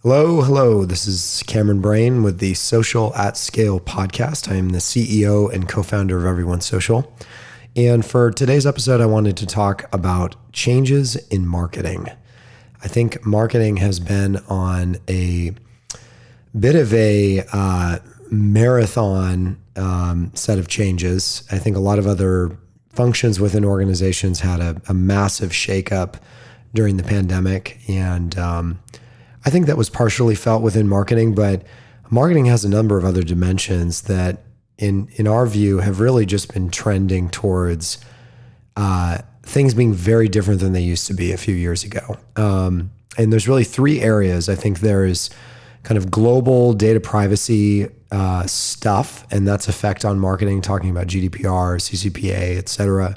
Hello. This is Cameron Brain with the Social at Scale podcast. I am the CEO and co-founder of Everyone Social. And for today's episode, I wanted to talk about changes in marketing. I think marketing has been on a bit of a marathon set of changes. I think a lot of other functions within organizations had a massive shakeup during the pandemic. And I think that was partially felt within marketing, but marketing has a number of other dimensions that in our view have really just been trending towards things being very different than they used to be a few years ago. And there's really three areas. I think there is kind of global data privacy stuff and that's effect on marketing, talking about GDPR, CCPA, et cetera.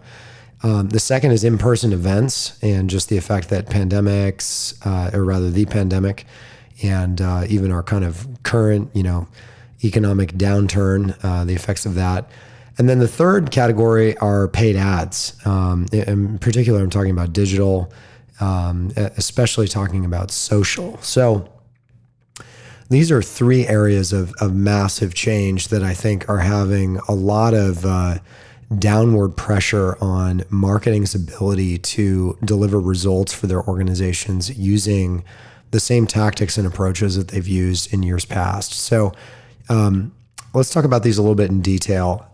The second is in-person events and just the effect that pandemics, or rather the pandemic and even our kind of current, economic downturn, the effects of that. And then the third category are paid ads. In particular, I'm talking about digital, especially talking about social. So these are three areas of massive change that I think are having a lot of downward pressure on marketing's ability to deliver results for their organizations using the same tactics and approaches that they've used in years past. So let's talk about these a little bit in detail.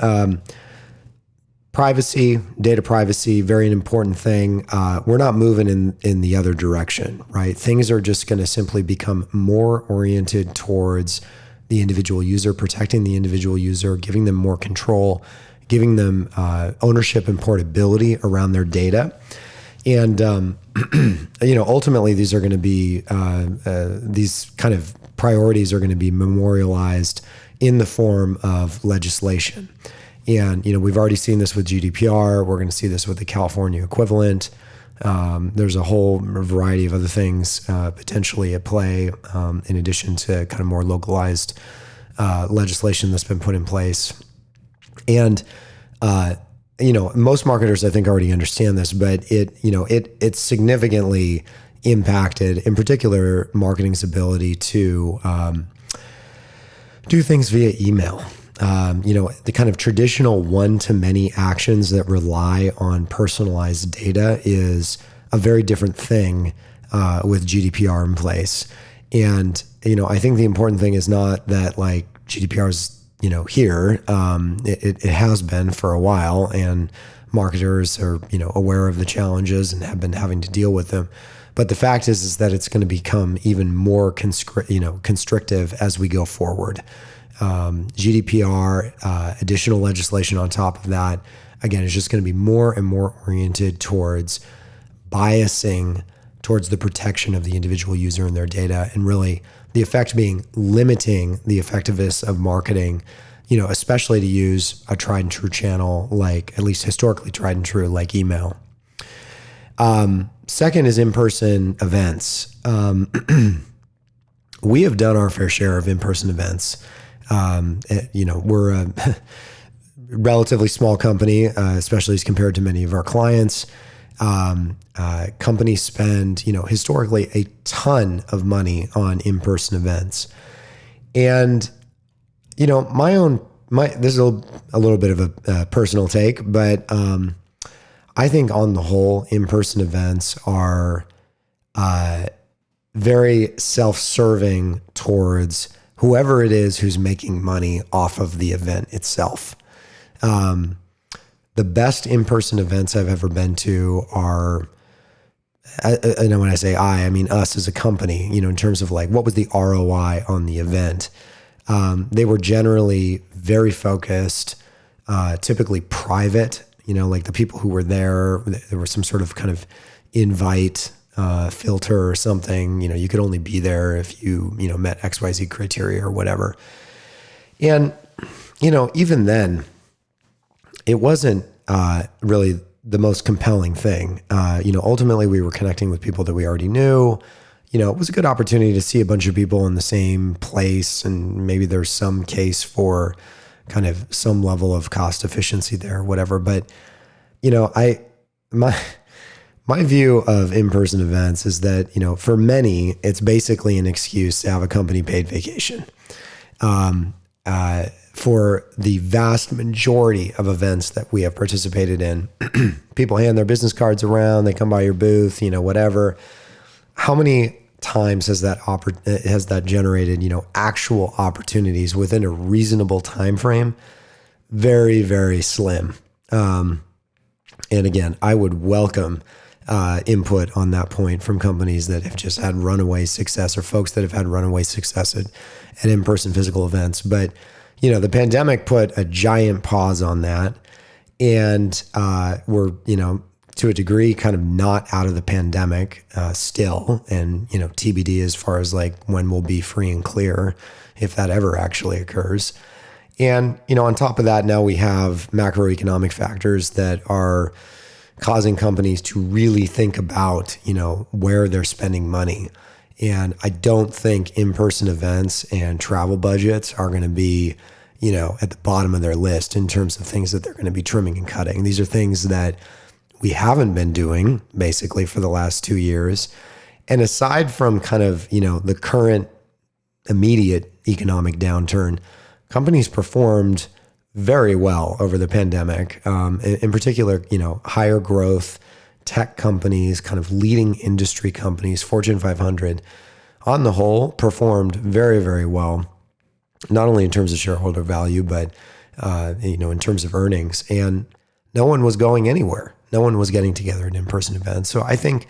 Privacy, data privacy, very important thing. We're not moving in the other direction, right? Things are just going to simply become more oriented towards the individual user, protecting the individual user, giving them more control, giving them ownership and portability around their data. And, ultimately these are going to be, these kind of priorities are going to be memorialized in the form of legislation. And, we've already seen this with GDPR. We're going to see this with the California equivalent. There's a whole variety of other things potentially at play, in addition to kind of more localized legislation that's been put in place. And, most marketers, I think, already understand this, but it significantly impacted, in particular, marketing's ability to do things via email. The kind of traditional one-to-many actions that rely on personalized data is a very different thing with GDPR in place. And, I think the important thing is not that like GDPR is here. It has been for a while, and marketers are, aware of the challenges and have been having to deal with them. But the fact is that it's going to become even more constrictive as we go forward. GDPR, additional legislation on top of that, again, is just going to be more and more oriented towards biasing towards the protection of the individual user and their data, and really the effect being limiting the effectiveness of marketing, especially to use a tried and true channel, like at least historically tried and true, like email. Second is in-person events. We have done our fair share of in-person events. We're a relatively small company, especially as compared to many of our clients. Companies spend, historically a ton of money on in-person events. And, this is a little bit of a personal take, but I think on the whole, in-person events are very self-serving towards whoever it is who's making money off of the event itself. The best in-person events I've ever been to are, and when I say I mean us as a company, in terms of like, what was the ROI on the event? They were generally very focused, typically private, like the people who were there was some sort of kind of invite filter or something. You could only be there if you, met XYZ criteria or whatever. And, even then, it wasn't really the most compelling thing. Ultimately we were connecting with people that we already knew. It was a good opportunity to see a bunch of people in the same place, and maybe there's some case for kind of some level of cost efficiency there or whatever. But, my My view of in-person events is that, for many, it's basically an excuse to have a company paid vacation. For the vast majority of events that we have participated in, people hand their business cards around, they come by your booth, whatever. How many times has that generated, actual opportunities within a reasonable time frame? Very, very slim. And again, I would welcome input on that point from companies that have just had runaway success, or folks that have had runaway success at in-person physical events. But, the pandemic put a giant pause on that. And we're, to a degree, kind of not out of the pandemic still. And, TBD as far as like when we'll be free and clear, if that ever actually occurs. And, on top of that, now we have macroeconomic factors that are causing companies to really think about, where they're spending money. And I don't think in-person events and travel budgets are going to be, at the bottom of their list in terms of things that they're going to be trimming and cutting. These are things that we haven't been doing basically for the last 2 years. And aside from kind of, the current immediate economic downturn, companies performed very well over the pandemic. In particular, higher growth tech companies, kind of leading industry companies, Fortune 500, on the whole, performed very, very well, not only in terms of shareholder value, but in terms of earnings. And no one was going anywhere. No one was getting together at in-person events. So I think,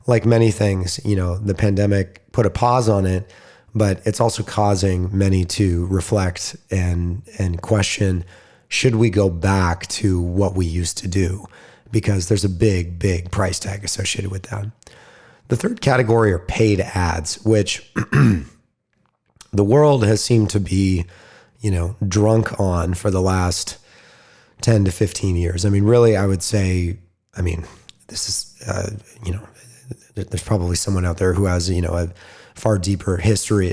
like many things, the pandemic put a pause on it, but it's also causing many to reflect and question, should we go back to what we used to do? Because there's a big, big price tag associated with that. The third category are paid ads, which the world has seemed to be, drunk on for the last 10 to 15 years. I mean, really, I would say, this is, there's probably someone out there who has, a far deeper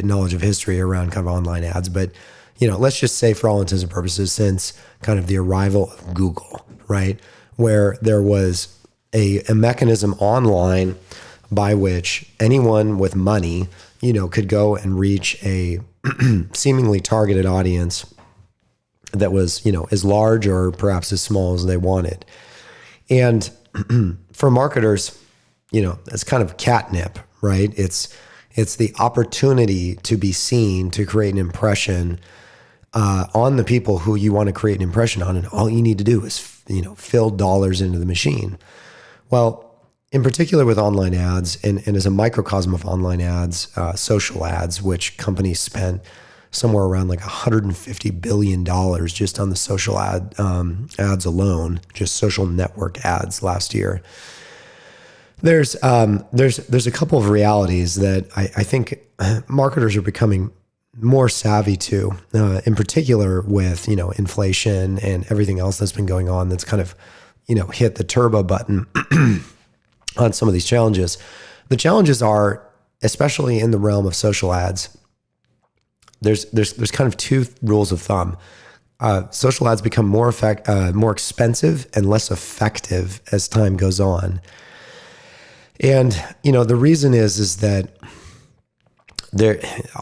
knowledge of history around kind of online ads. But, let's just say for all intents and purposes, since kind of the arrival of Google, right, where there was a mechanism online by which anyone with money, could go and reach a seemingly targeted audience that was, as large or perhaps as small as they wanted. And for marketers, it's kind of catnip, right? It's the opportunity to be seen, to create an impression on the people who you want to create an impression on. And all you need to do is, fill dollars into the machine. Well, in particular with online ads and as a microcosm of online ads, social ads, which companies spent somewhere around like $150 billion just on the social ads alone, just social network ads last year. There's a couple of realities that I think marketers are becoming more savvy to, in particular with, inflation and everything else that's been going on that's kind of, hit the turbo button on some of these challenges. The challenges are, especially in the realm of social ads, there's kind of two rules of thumb. Social ads become more expensive and less effective as time goes on. And, the reason is that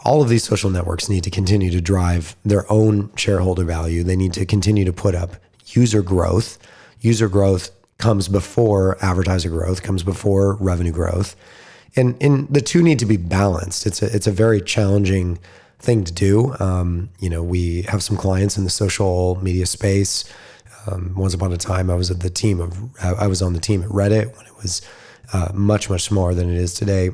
all of these social networks need to continue to drive their own shareholder value. They need to continue to put up user growth. User growth comes before advertiser growth, comes before revenue growth. And the two need to be balanced. It's a very challenging thing to do. We have some clients in the social media space. Once upon a time, I was on the team at Reddit when it was much, much smaller than it is today.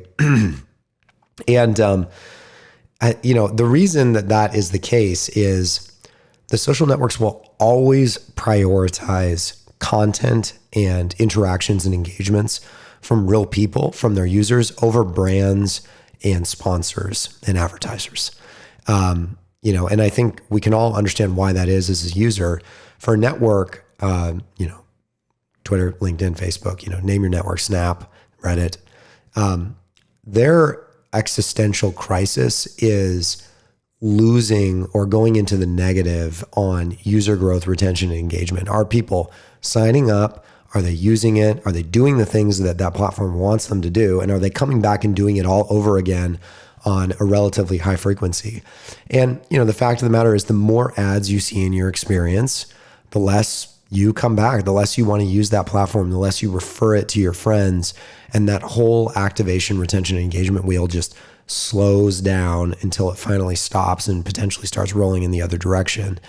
And, the reason that is the case is the social networks will always prioritize content and interactions and engagements from real people, from their users, over brands and sponsors and advertisers. And I think we can all understand why that is as a user. For a network, Twitter, LinkedIn, Facebook, name your network, Snap, Reddit, their existential crisis is losing or going into the negative on user growth, retention, and engagement. Are people signing up? Are they using it? Are they doing the things that that platform wants them to do? And are they coming back and doing it all over again on a relatively high frequency? And, the fact of the matter is, the more ads you see in your experience, the less you come back, the less you want to use that platform, the less you refer it to your friends. And that whole activation, retention, and engagement wheel just slows down until it finally stops and potentially starts rolling in the other direction.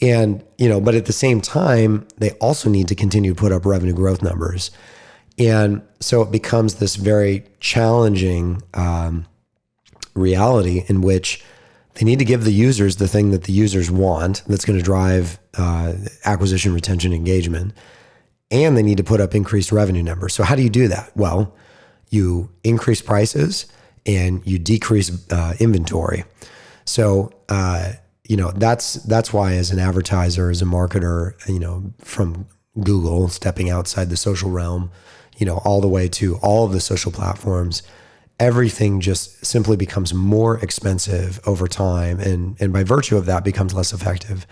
And, but at the same time, they also need to continue to put up revenue growth numbers. And so it becomes this very challenging reality in which they need to give the users the thing that the users want that's going to drive acquisition, retention, engagement. And they need to put up increased revenue numbers. So how do you do that? Well, you increase prices and you decrease inventory. So, that's why, as an advertiser, as a marketer, from Google, stepping outside the social realm, all the way to all of the social platforms, everything just simply becomes more expensive over time. And by virtue of that, becomes less effective.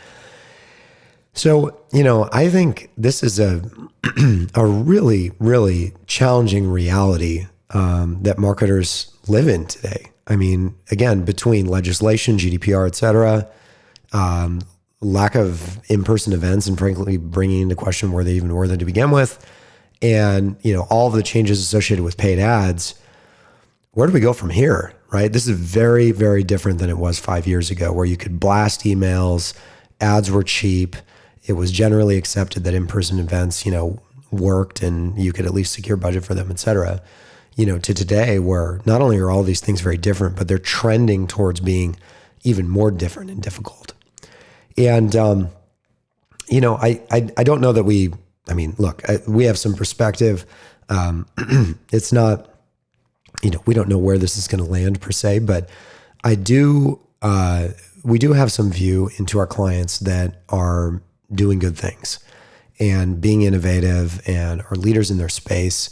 So, I think this is a really, really challenging reality that marketers live in today. I mean, again, between legislation, GDPR, et cetera, lack of in-person events, and frankly, bringing into question were they even worth it to begin with, and all of the changes associated with paid ads. Where do we go from here, right? This is very, very different than it was 5 years ago, where you could blast emails, ads were cheap. It was generally accepted that in-person events, worked, and you could at least secure budget for them, et cetera. To today, where not only are all these things very different, but they're trending towards being even more different and difficult. And, I don't know that we have some perspective. It's not, we don't know where this is going to land per se, but we do have some view into our clients that are doing good things and being innovative and are leaders in their space.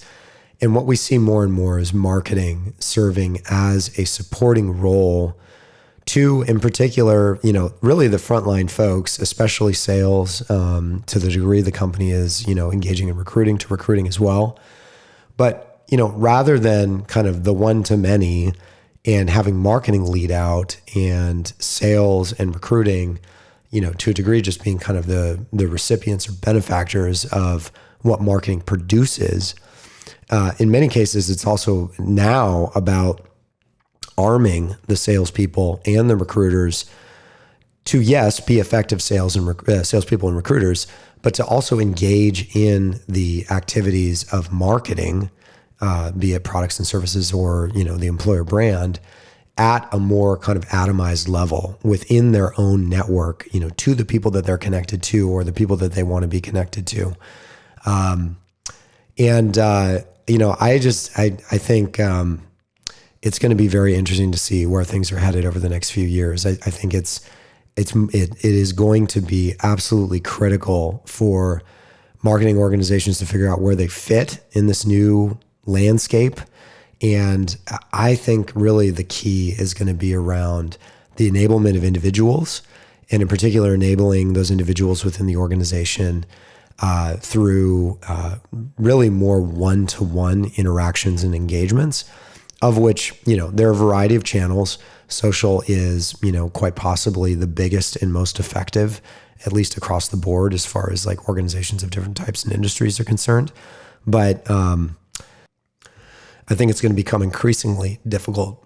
And what we see more and more is marketing serving as a supporting role to, in particular, really the frontline folks, especially sales, to the degree the company is, engaging in recruiting as well. But, rather than kind of the one-to-many and having marketing lead out and sales and recruiting, to a degree just being kind of the recipients or benefactors of what marketing produces. In many cases, it's also now about arming the salespeople and the recruiters to, yes, be effective salespeople and recruiters, but to also engage in the activities of marketing, be it products and services or, the employer brand, at a more kind of atomized level within their own network, to the people that they're connected to or the people that they want to be connected to. I think it's going to be very interesting to see where things are headed over the next few years. I think it is going to be absolutely critical for marketing organizations to figure out where they fit in this new landscape. And I think really the key is going to be around the enablement of individuals, and in particular, enabling those individuals within the organization through really more one-to-one interactions and engagements, of which, there are a variety of channels. Social is, quite possibly the biggest and most effective, at least across the board, as far as like organizations of different types and industries are concerned. But I think it's going to become increasingly difficult